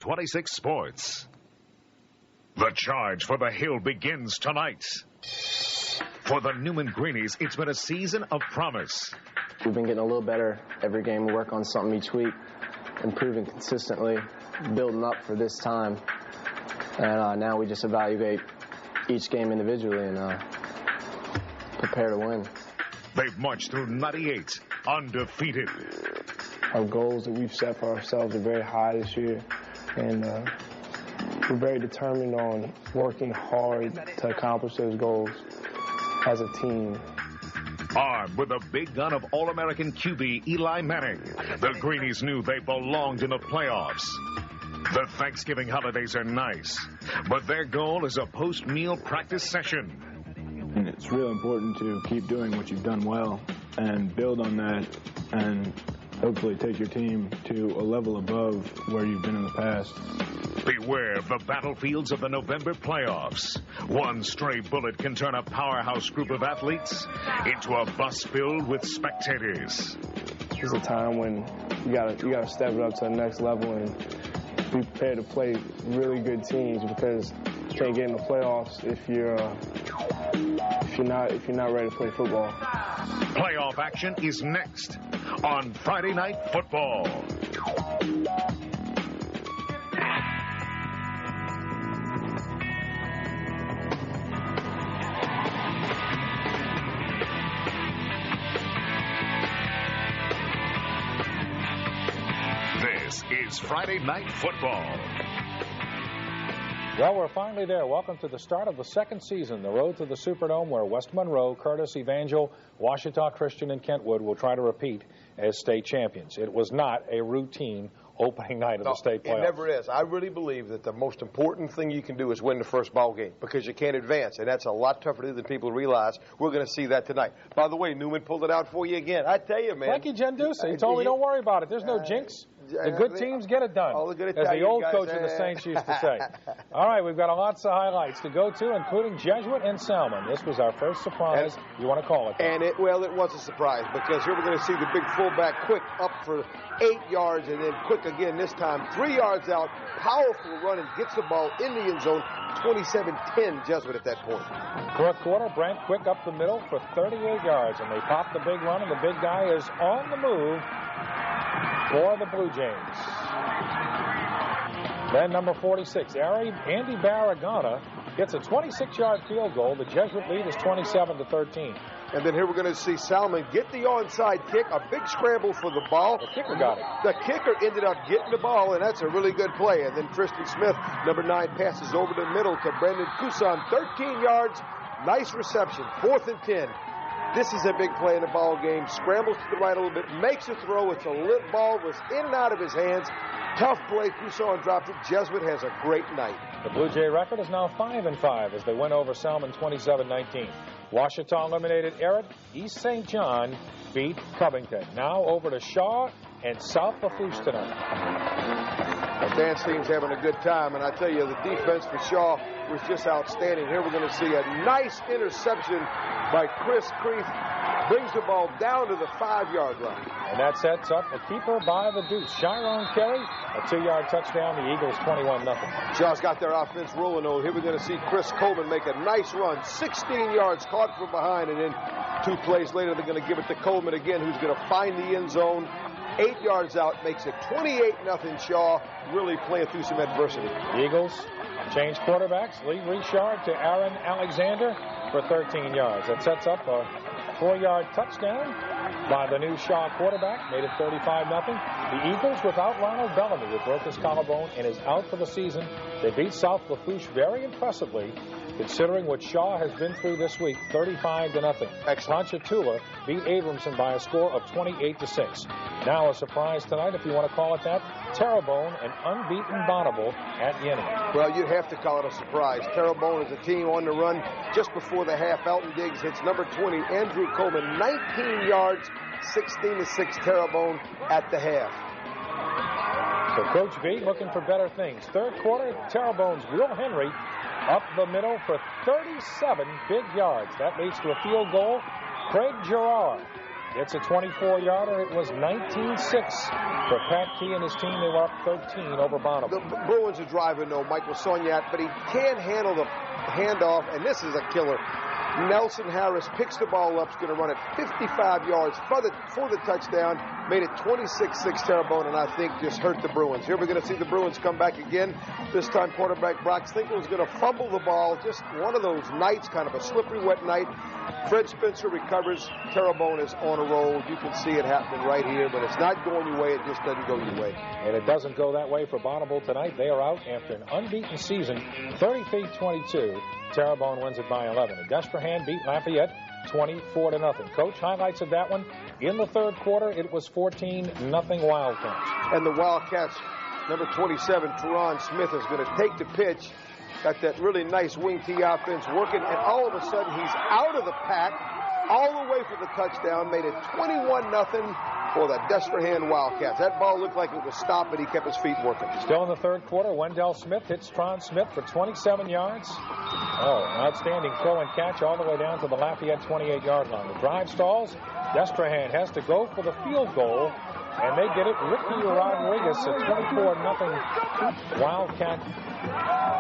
26 Sports. The charge for the Hill begins tonight. For the Newman Greenies, it's been a season of promise. We've been getting a little better every game. We work on something each week, improving consistently, building up for this time. And now we just evaluate each game individually and prepare to win. They've marched through 98, undefeated. Our goals that we've set for ourselves are very high this year, and we're very determined on working hard to accomplish those goals as a team. Armed with the big gun of All-American QB Eli Manning, the Greenies knew they belonged in the playoffs. The Thanksgiving holidays are nice, but their goal is a post-meal practice session. And it's real important to keep doing what you've done well and build on that and hopefully take your team to a level above where you've been in the past. Beware of the battlefields of the November playoffs. One stray bullet can turn a powerhouse group of athletes into a bus filled with spectators. It's a time when you gotta step it up to the next level and be prepared to play really good teams, because you can't get in the playoffs if you're not ready to play football. Playoff action is next on Friday Night Football. This is Friday Night Football. Well, we're finally there. Welcome to the start of the second season, the road to the Superdome, where West Monroe, Curtis, Evangel, Washita Christian, and Kentwood will try to repeat as state champions. It was not a routine opening night of the state playoffs. It never is. I really believe that the most important thing you can do is win the first ball game, because you can't advance, and that's a lot tougher to do than people realize. We're going to see that tonight. By the way, Newman pulled it out for you again. I tell you, man. Thank you, Jen Ducey. He told me don't worry about it. There's no jinx. The good teams get it done, as the old coach of the Saints used to say. All right, we've got lots of highlights to go to, including Jesuit and Salmon. This was our first surprise, you want to call it that. And it was a surprise, because here we're going to see the big fullback Quick up for 8 yards, and then Quick again this time 3 yards out. Powerful run, and gets the ball in the end zone. 27-10 Jesuit at that point. Fourth quarter, Brant Quick up the middle for 38 yards, and they pop the big run, and the big guy is on the move for the Blue Jays. Then number 46, Andy Barragana gets a 26-yard field goal. The Jesuit lead is 27-13. And then here we're going to see Salmon get the onside kick, a big scramble for the ball. The kicker got it. The kicker ended up getting the ball, and that's a really good play. And then Tristan Smith, number 9, passes over the middle to Brendan Couson, 13 yards. Nice reception, 4th and 10. This is a big play in the ball game. Scrambles to the right a little bit, makes a throw. It's a lit ball, was in and out of his hands. Tough play. Couson dropped it. Jesuit has a great night. The Blue Jay record is now 5-5 as they win over Salmon 27-19. Washita eliminated Errett. East St. John beat Covington. Now over to Shaw and South Lafourche tonight. The dance team's having a good time, and I tell you, the defense for Shaw was just outstanding. Here we're going to see a nice interception by Chris Creeth. Brings the ball down to the 5-yard line. And that sets up a keeper by the deuce. Chiron Kelly, a 2-yard touchdown. The Eagles 21-0. Shaw's got their offense rolling. Oh, here we're going to see Chris Coleman make a nice run. 16 yards, caught from behind, and then 2 plays later, they're going to give it to Coleman again, who's going to find the end zone. 8 yards out, makes it 28-0 Shaw, really playing through some adversity. The Eagles change quarterbacks. Lee Richard to Aaron Alexander for 13 yards. That sets up a 4-yard touchdown by the new Shaw quarterback, made it 35-0. The Eagles without Ronald Bellamy, who broke his collarbone and is out for the season. They beat South Lafourche very impressively, considering what Shaw has been through this week, 35-0. Ponchatoula beat Abramson by a score of 28-6. Now a surprise tonight, if you want to call it that, Terrebonne, an unbeaten Bonneville at Yenny. Well, you'd have to call it a surprise. Terrebonne is a team on the run just before the half. Elton Diggs hits number 20, Andrew Coleman, 19 yards, 16-6 Terrebonne at the half. So Coach B looking for better things. Third quarter, Terrebonne's Will Henry up the middle for 37 big yards. That leads to a field goal. Craig Gerard It's a 24-yarder. It was 19-6 for Pat Key and his team. They were up 13 over Bonneville. The Bruins are driving, though, Michael Soniat, but he can't handle the handoff, and this is a killer. Nelson Harris picks the ball up, is going to run it 55 yards for the touchdown, made it 26-6 Terrebonne, and I think just hurt the Bruins. Here we're going to see the Bruins come back again. This time quarterback Brock Stinkle is going to fumble the ball, just one of those nights, kind of a slippery, wet night. Fred Spencer recovers. Terrebonne is on a roll. You can see it happening right here, but it's not going your way. It just doesn't go your way. And it doesn't go that way for Bonneville tonight. They are out after an unbeaten season, 33-22. Terrebonne wins it by 11. And Destrehan beat Lafayette 24-0. Coach, highlights of that one. In the third quarter, it was 14-0 Wildcats. And the Wildcats, number 27, Teron Smith, is going to take the pitch. Got that really nice wing tee offense working, and all of a sudden he's out of the pack, all the way for the touchdown, made it 21-0 for the Destrehan Wildcats. That ball looked like it was stopped, but he kept his feet working. Still in the third quarter, Wendell Smith hits Tron Smith for 27 yards. Oh, an outstanding throw and catch all the way down to the Lafayette 28-yard line. The drive stalls. Destrehan has to go for the field goal, and they get it. Ricky Rodriguez, a 24-0 Wildcat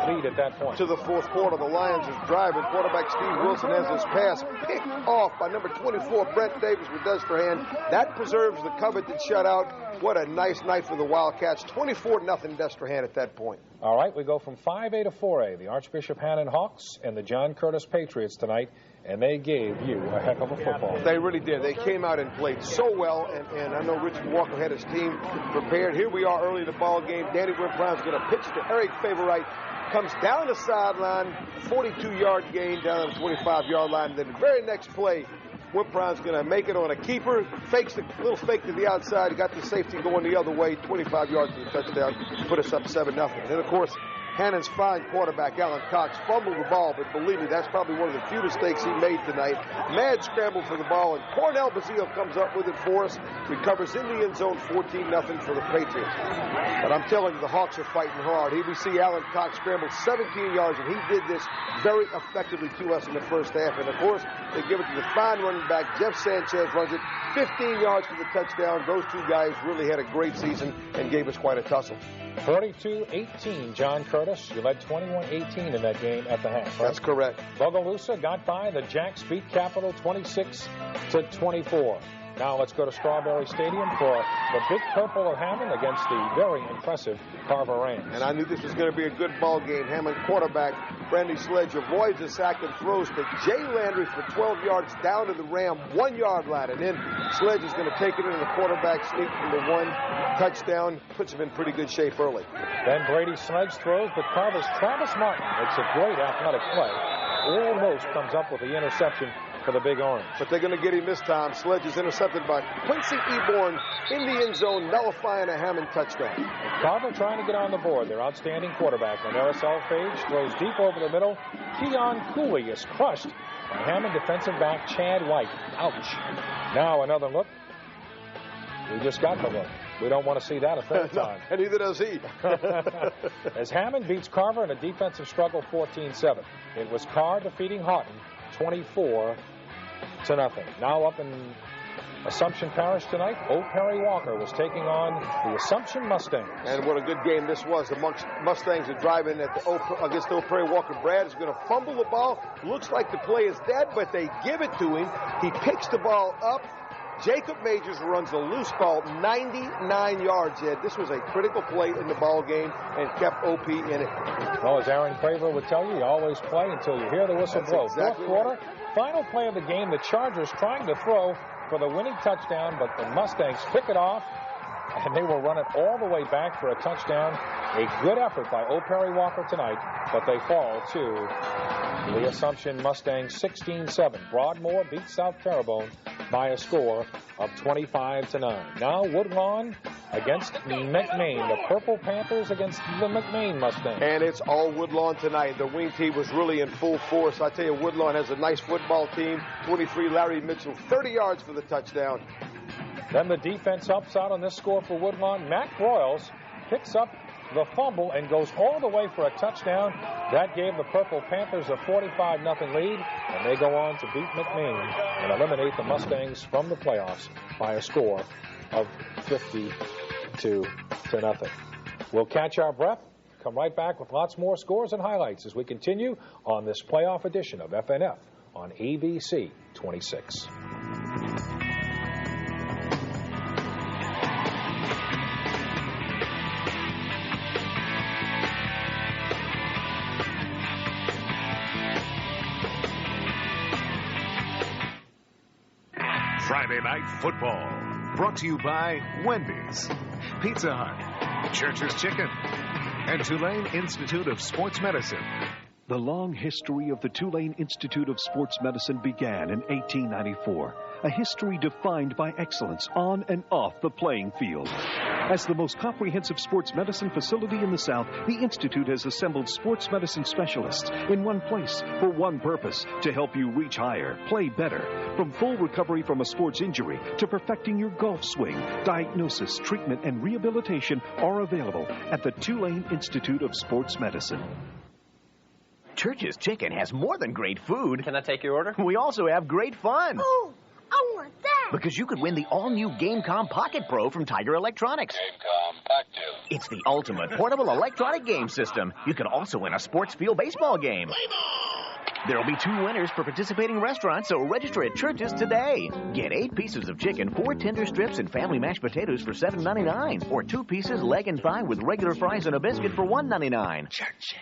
lead at that point. To the fourth quarter, the Lions is driving. Quarterback Steve Wilson has his pass picked off by number 24, Brent Davis with Destrehan. That preserves the coveted shutout. What a nice night for the Wildcats. 24-0 Destrehan at that point. All right, we go from 5A to 4A. The Archbishop Hannon Hawks and the John Curtis Patriots tonight, and they gave you a heck of a football. They really did. They came out and played so well, and I know Richard Walker had his team prepared. Here we are early in the ball game. Danny Wynn Brown's going to pitch to Eric Favorite. Comes down the sideline, 42-yard gain down on the 25-yard line. Then the very next play, Wimp Brown's going to make it on a keeper. Fakes a little fake to the outside. Got the safety going the other way. 25 yards to the touchdown. Put us up 7-0. And then, of course, Hannon's fine quarterback, Alan Cox, fumbled the ball, but believe me, that's probably one of the few mistakes he made tonight. Mad scramble for the ball, and Cornell Bazile comes up with it for us. Recovers in the end zone, 14-0 for the Patriots. But I'm telling you, the Hawks are fighting hard. Here we see Alan Cox scramble 17 yards, and he did this very effectively to us in the first half. And, of course, they give it to the fine running back. Jeff Sanchez runs it 15 yards for the touchdown. Those two guys really had a great season and gave us quite a tussle. 42-18, John Curtis. You led 21-18 in that game at the half, right? That's correct. Bogalusa got by. The Jacks beat Capital 26-24. Now let's go to Strawberry Stadium for the Big Purple of Hammond against the very impressive Carver Rams. And I knew this was going to be a good ball game. Hammond quarterback Brandy Sledge avoids a sack and throws to Jay Landry for 12 yards down to the Ram 1-yard line. And then Sledge is going to take it into the quarterback sneak from the 1 touchdown. Puts him in pretty good shape early. Then Brady Sledge throws, but Carver's Travis Martin makes a great athletic play. Almost comes up with the interception for the Big Orange. But they're going to get him this time. Sledge is intercepted by Quincy Eborn in the end zone, nullifying a Hammond touchdown. Carver trying to get on the board. Their outstanding quarterback, Lanaris Elphage, throws deep over the middle. Keon Cooley is crushed by Hammond defensive back Chad White. Ouch. Now another look. We just got the look. We don't want to see that a third time. No, and neither does he. As Hammond beats Carver in a defensive struggle 14-7. It was Carr defeating Houghton 24-0. Now up in Assumption Parish tonight, O. Perry Walker was taking on the Assumption Mustangs. And what a good game this was. The Mustangs are driving against O. Perry Walker. Brad is going to fumble the ball. Looks like the play is dead, but they give it to him. He picks the ball up. Jacob Majors runs a loose ball 99 yards, Ed. This was a critical play in the ball game and kept OP in it. Well, as Aaron Craver would tell you, you always play until you hear the whistle blow. Exactly Fourth quarter, final play of the game, the Chargers trying to throw for the winning touchdown, but the Mustangs pick it off, and they will run it all the way back for a touchdown. A good effort by O. Perry Walker tonight, but they fall to the Assumption Mustangs 16-7. Broadmoor beats South Terrebonne by a score of 25-9. Now Woodlawn against McMain. The Purple Panthers against the McMain Mustangs. And it's all Woodlawn tonight. The wing team was really in full force. I tell you, Woodlawn has a nice football team. 23, Larry Mitchell, 30 yards for the touchdown. Then the defense helps out on this score for Woodlawn. Mac Royals picks up the fumble and goes all the way for a touchdown. That gave the Purple Panthers a 45-0 lead, and they go on to beat McMain and eliminate the Mustangs from the playoffs by a score of 52-0. We'll catch our breath, come right back with lots more scores and highlights as we continue on this playoff edition of FNF on ABC 26. Friday Night Football, brought to you by Wendy's, Pizza Hut, Church's Chicken, and Tulane Institute of Sports Medicine. The long history of the Tulane Institute of Sports Medicine began in 1894, a history defined by excellence on and off the playing field. As the most comprehensive sports medicine facility in the South, the Institute has assembled sports medicine specialists in one place for one purpose, to help you reach higher, play better. From full recovery from a sports injury to perfecting your golf swing, diagnosis, treatment, and rehabilitation are available at the Tulane Institute of Sports Medicine. Church's Chicken has more than great food. Can I take your order? We also have great fun. Oh, I want that. Because you could win the all-new Gamecom Pocket Pro from Tiger Electronics. Gamecom Active. It's the ultimate portable electronic game system. You could also win a sports field baseball game. Play ball. There'll be 2 winners for participating restaurants, so register at Church's today. Get 8 pieces of chicken, 4 tender strips, and family mashed potatoes for $7.99. Or 2 pieces, leg and thigh with regular fries and a biscuit for $1.99. Church.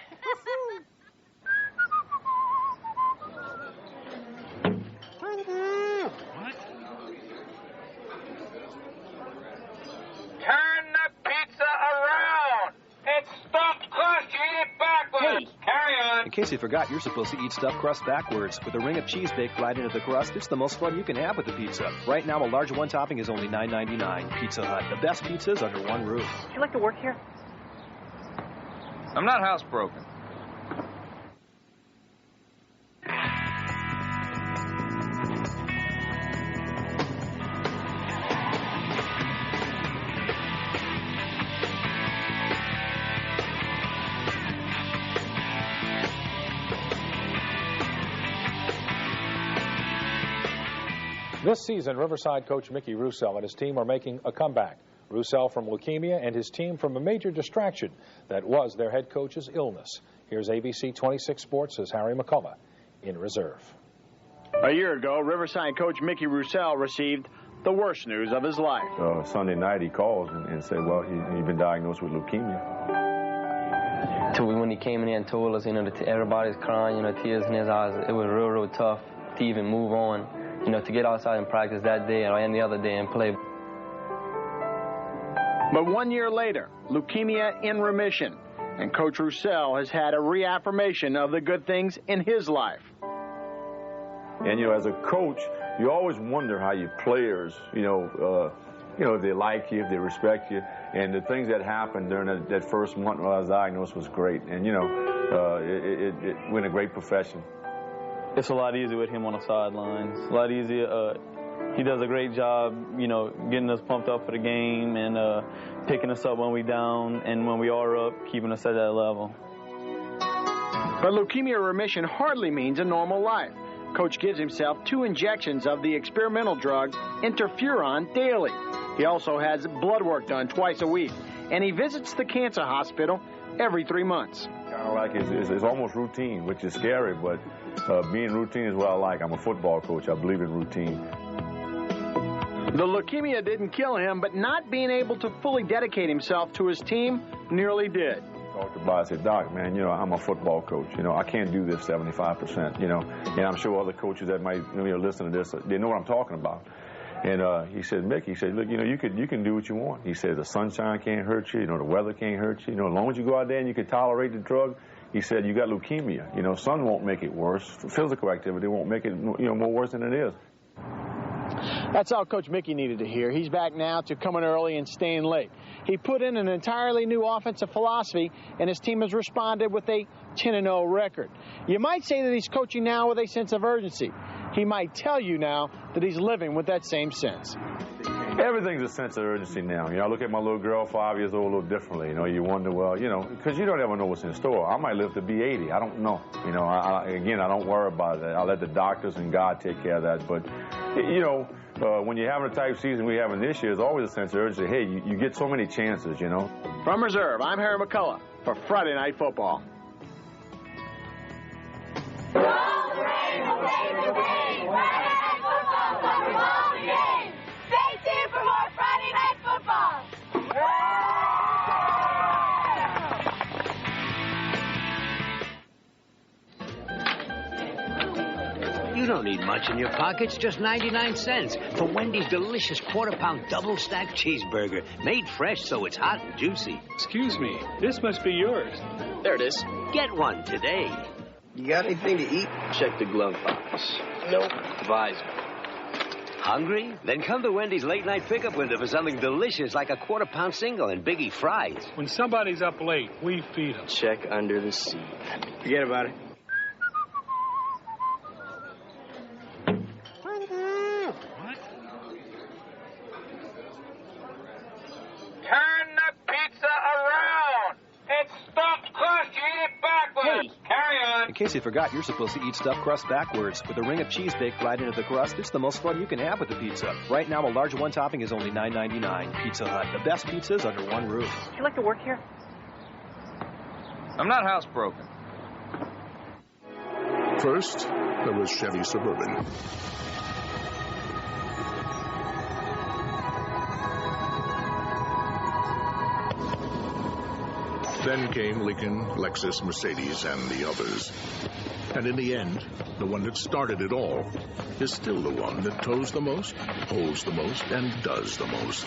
Turn the pizza around. It's stuffed crust. You eat it backwards. Hey. Carry on. In case you forgot, you're supposed to eat stuffed crust backwards. With a ring of cheese baked right into the crust, it's the most fun you can have with the pizza. Right now, a large one topping is only $9.99. Pizza Hut, the best pizzas under one roof. Would you like to work here? I'm not housebroken. This season, Riverside coach Mickey Roussel and his team are making a comeback. Roussel from leukemia and his team from a major distraction that was their head coach's illness. Here's ABC 26 Sports' Harry McCullough in reserve. A year ago, Riverside coach Mickey Roussel received the worst news of his life. Sunday night he calls and said, well, he'd been diagnosed with leukemia. When he came in here and told us, everybody's crying, tears in his eyes, it was real tough to even move on. To get outside and practice that day or any other day and play. But 1 year later, leukemia in remission, and Coach Roussel has had a reaffirmation of the good things in his life. And, as a coach, you always wonder how your players, if they like you, if they respect you. And the things that happened during that first month when I was diagnosed was great. And, we're in a great profession. It's a lot easier with him on the sidelines. A lot easier. He does a great job, getting us pumped up for the game and picking us up when we're down, and when we are up, keeping us at that level. But leukemia remission hardly means a normal life. Coach gives himself 2 injections of the experimental drug interferon daily. He also has blood work done twice a week, and he visits the cancer hospital every 3 months. Kind of like it's almost routine, which is scary, but being routine is what I like. I'm a football coach. I believe in routine. The leukemia didn't kill him, but not being able to fully dedicate himself to his team nearly did. Talked about, I said, Doc, man, I'm a football coach. I can't do this 75%, and I'm sure other coaches that might listen to this, they know what I'm talking about. And he said, Mick, look, you can do what you want. He said, the sunshine can't hurt you, the weather can't hurt you. As long as you go out there and you can tolerate the drug, he said, you got leukemia. Sun won't make it worse. Physical activity won't make it, more worse than it is. That's all Coach Mickey needed to hear. He's back now to coming early and staying late. He put in an entirely new offensive philosophy, and his team has responded with a 10-0 record. You might say that he's coaching now with a sense of urgency. He might tell you now that he's living with that same sense. Everything's a sense of urgency now. You know, I look at my little girl, 5 years old, a little differently. You know, you wonder, well, you know, because you don't ever know what's in store. I might live to be 80. I don't know. You know, again, I don't worry about that. I let the doctors and God take care of that. But, you know, when you're having a type season we're having this year, there's always a sense of urgency. Hey, you get so many chances, you know. From Reserve, I'm Harry McCullough for Friday Night Football. Stay tuned for more Friday Night Football. You don't need much in your pockets, just 99 cents for Wendy's delicious quarter-pound double-stacked cheeseburger, made fresh so it's hot and juicy. Excuse me, this must be yours. There it is. Get one today. You got anything to eat? Check the glove box. Nope. Advise me. Hungry? Then come to Wendy's late-night pickup window for something delicious like a quarter-pound single and biggie fries. When somebody's up late, we feed them. Check under the seat. Forget about it. Turn the pizza around. It's stuffed crust. You eat it backwards. Hey. Carry on. In case you forgot, you're supposed to eat stuffed crust backwards. With a ring of cheese baked right into the crust, it's the most fun you can have with the pizza. Right now, a large one topping is only $9.99. Pizza Hut, the best pizzas under one roof. Would you like to work here? I'm not housebroken. First, there was Chevy Suburban. Then came Lincoln, Lexus, Mercedes, and the others. And in the end, the one that started it all is still the one that tows the most, holds the most, and does the most.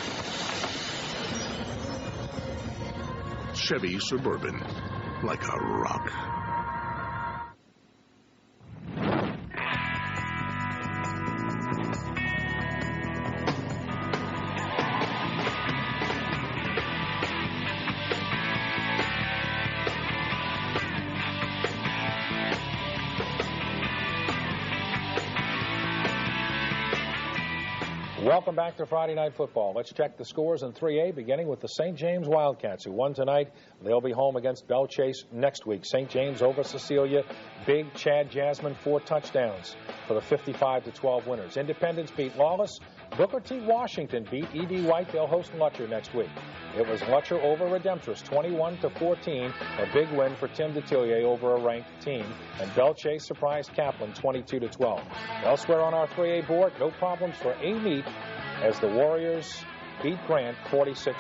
Chevy Suburban, like a rock. Welcome back to Friday Night Football. Let's check the scores in 3A, beginning with the St. James Wildcats, who won tonight. They'll be home against Belle Chase next week. St. James over Cecilia. Big Chad Jasmine, 4 touchdowns for the 55-12 winners. Independence beat Lawless. Booker T. Washington beat E.D. White. They'll host Lutcher next week. It was Lutcher over Redemptress, 21-14. A big win for Tim Detillier over a ranked team. And Belle Chase surprised Kaplan, 22-12. Elsewhere on our 3A board, no problems for A-Meet as the Warriors beat Grant 46-3.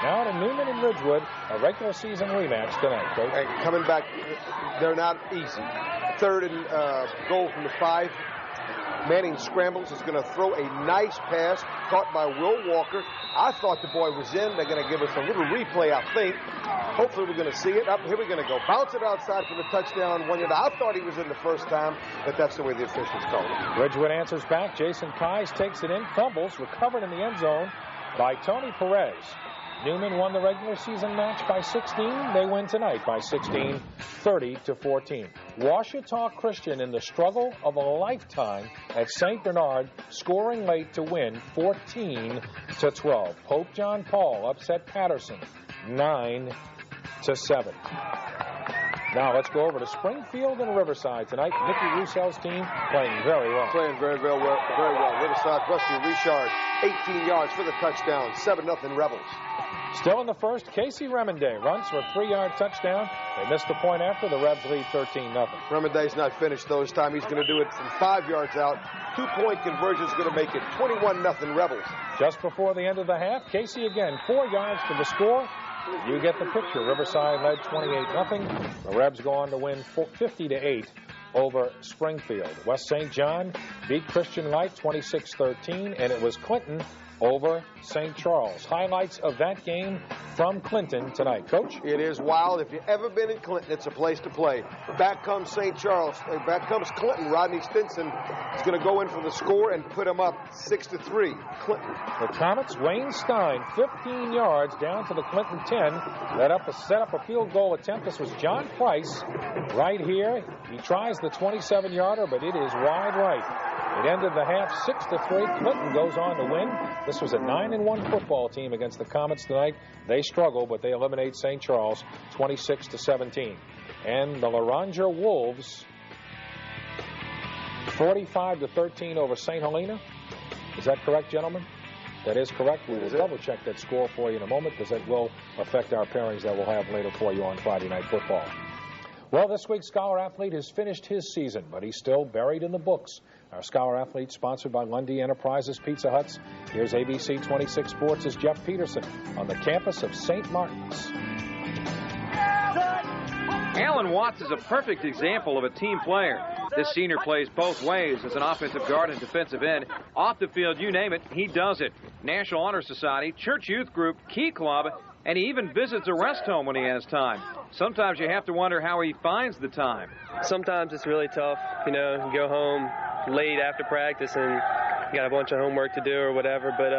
Now to Newman and Ridgewood, a regular season rematch tonight, Coach. And coming back, they're not easy. Third and goal from the 5. Manning scrambles, is going to throw a nice pass, caught by Will Walker. I thought the boy was in. They're going to give us a little replay, I think. Hopefully we're going to see it. Up here we're going to go. Bounce it outside for the touchdown. 1 yard. I thought he was in the first time, but that's the way the officials called it. Ridgewood answers back. Jason Kais takes it in, fumbles, recovered in the end zone by Tony Perez. Newman won the regular season match by 16. They win tonight by 16, 30-14. Ouachita Christian in the struggle of a lifetime at St. Bernard, scoring late to win 14-12. Pope John Paul upset Patterson 9-7. Now let's go over to Springfield and Riverside tonight. Nicky Roussell's team playing very well. Playing very well. Riverside, Rusty Richard, 18 yards for the touchdown. 7-0 Rebels. Still in the first, Casey Remonday runs for a 3-yard touchdown. They missed the point after. The Rebs lead 13-0. Remonday's not finished though. This time he's going to do it from 5 yards out. 2-point conversion is going to make it 21-0 Rebels. Just before the end of the half, Casey again, 4 yards to the score. You get the picture. Riverside led 28-0. The Rebs go on to win 50-8 over Springfield. West St. John beat Christian Light 26-13, and it was Clinton over St. Charles. Highlights of that game from Clinton tonight. Coach? It is wild. If you've ever been in Clinton, it's a place to play. Back comes St. Charles. Back comes Clinton. Rodney Stinson is going to go in for the score and put him up 6-3. Clinton. The Comets, Wayne Stein, 15 yards down to the Clinton 10. Set up a field goal attempt. This was John Price right here. He tries the 27-yarder, but it is wide right. It ended the half 6-3. Clinton goes on to win. This was a 9-1 football team against the Comets tonight. They struggle, but they eliminate St. Charles 26-17. And the Laranja Wolves 45-13 over St. Helena. Is that correct, gentlemen? That is correct. We will double-check that score for you in a moment, because that will affect our pairings that we'll have later for you on Friday Night Football. Well, this week's Scholar Athlete has finished his season, but he's still buried in the books. Our Scholar Athlete, sponsored by Lundy Enterprises Pizza Huts. Here's ABC 26 Sports' Jeff Peterson on the campus of St. Martin's. Alan Watts is a perfect example of a team player. This senior plays both ways as an offensive guard and defensive end. Off the field, you name it, he does it. National Honor Society, Church Youth Group, Key Club, and he even visits a rest home when he has time. Sometimes you have to wonder how he finds the time. Sometimes it's really tough, you go home late after practice and you got a bunch of homework to do or whatever, but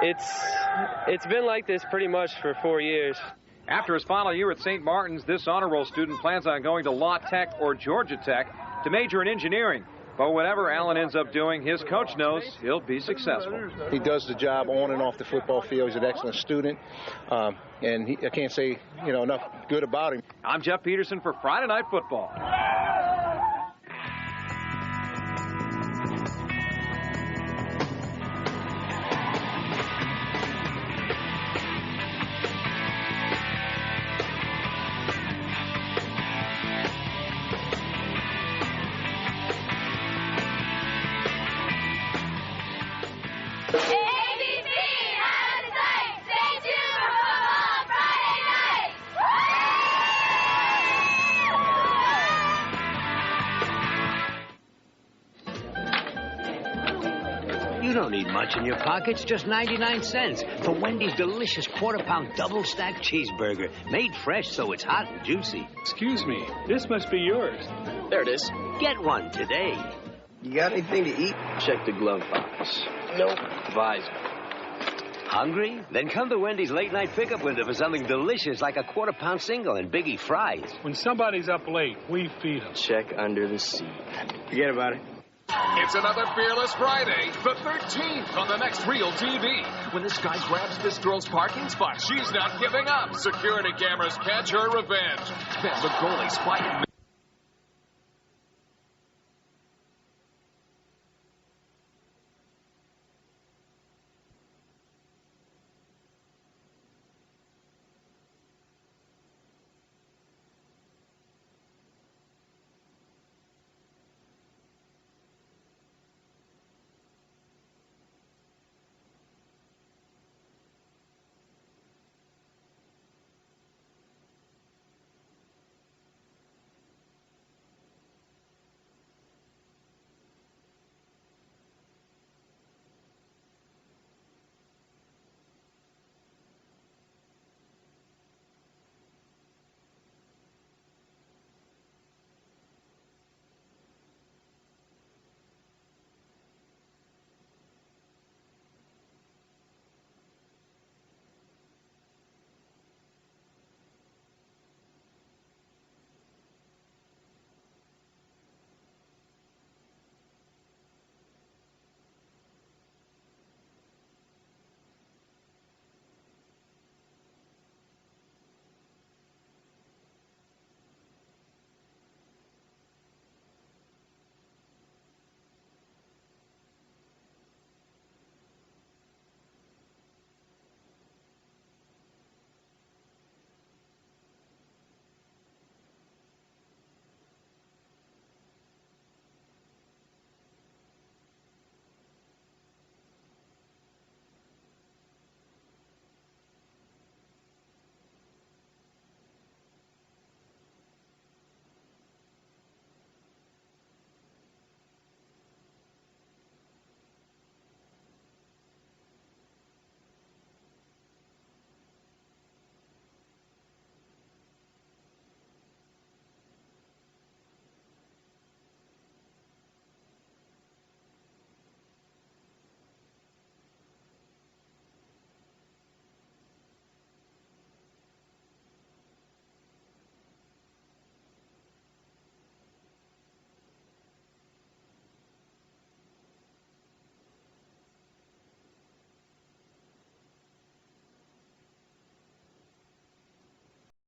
it's been like this pretty much for 4 years. After his final year at St. Martin's, this honor roll student plans on going to La Tech or Georgia Tech to major in engineering. But whatever Allen ends up doing, his coach knows he'll be successful. He does the job on and off the football field. He's an excellent student, and I can't say enough good about him. I'm Jeff Peterson for Friday Night Football. In your pockets, just 99 cents for Wendy's delicious quarter-pound double-stacked cheeseburger, made fresh so it's hot and juicy. Excuse me, this must be yours. There it is. Get one today. You got anything to eat? Check the glove box. Nope. Visor. Hungry? Then come to Wendy's late-night pickup window for something delicious like a quarter-pound single and biggie fries. When somebody's up late, we feed them. Check under the seat. Forget about it. It's another Fearless Friday, the 13th on the next Real TV. When this guy grabs this girl's parking spot, she's not giving up. Security cameras catch her revenge. Then the goalie spotted